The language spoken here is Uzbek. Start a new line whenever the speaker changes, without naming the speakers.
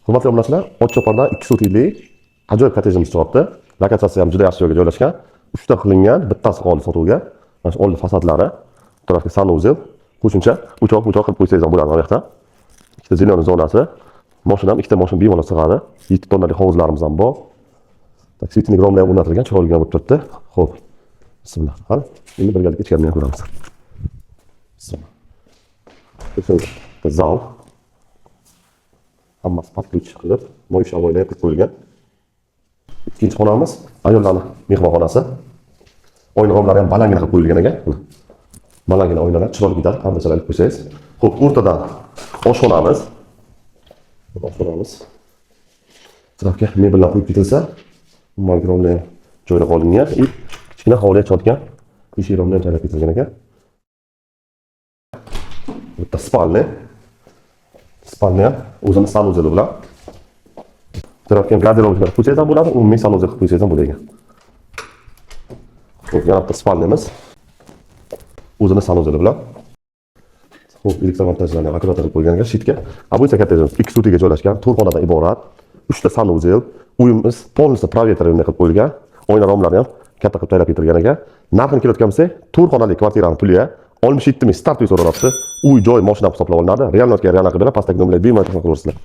Hurmatli obunachilar, Otchopardan 2 sutiklik ajoyib kottejimiz chiqyapti. Lokatsiyasi ham juda yaxshi joyga joylashgan. 3 ta qilingan, bittasi qoldi sotuvga. Mana shu oldi fasadlari, bu tarafga sanuzel, qo'shimcha uchoq qilib qo'ysangiz ham bo'ladi bu yoqda. Ikkita zilon zonasi, mashina ham 2 ta mashina bemalol sig'adi. 7 tonnalik hovuzlarimiz ham bor. Tak svetnik romlar ham o'rnatilgan, chiroyli bo'lib turibdi. Xo'p. Bismillah. Qani, endi birgalikda ichkarini ham ko'ramiz. Bismillah. Zal. Hammasi patluch qilib, mo'yshaboylar qilib qo'yilgan. Ikkinchi xonamiz ayollarning mehmonxonasi. Oyna romlari ham balangina qilib qo'yilgan ekan. Balangina oynalar chiroyli bitadi, qanchalar qilib qo'ysangiz. Xo'p, o'rtadan oshxonamiz. Oshxonamiz. Tarafga mebellar qo'yib ketilsa, umuman romlar ham joylab olingan. Kichkina hovli chotgan. Eshik romlar joylab ketilgan ekan. Bitta spalni. Spalni o'zini sanuzeli bilan. Tarafga garderoblar qo'ysangiz ham bo'ladi, umumiy sanuzel qilib qo'ysangiz ham bo'ladi. Xo'p, yana bitta spalnimiz. O'zini sanuzeli bilan. Xo'p, elektromontajlarni akkurat qilib qo'ygan ekan shitga. Bu esa kottejimiz 2 sutiga joylashgan, 4 xonadan iborat. 3 ta sanuzel, uyimiz полностью provetariy qilib qo'yilgan. Oyna romlari ham katta qilib tayyorlab ketilgan ekan. Narxini kelayotgan bo'lsak, 4 xonali kvartiraning puliga 67 ming start so'ralabdi. Uy, joy, mashina hisoblab olinadi. Realnotga real qilib berib, pastdagi nomerlarga bemalol telefonga qilaverasizlar.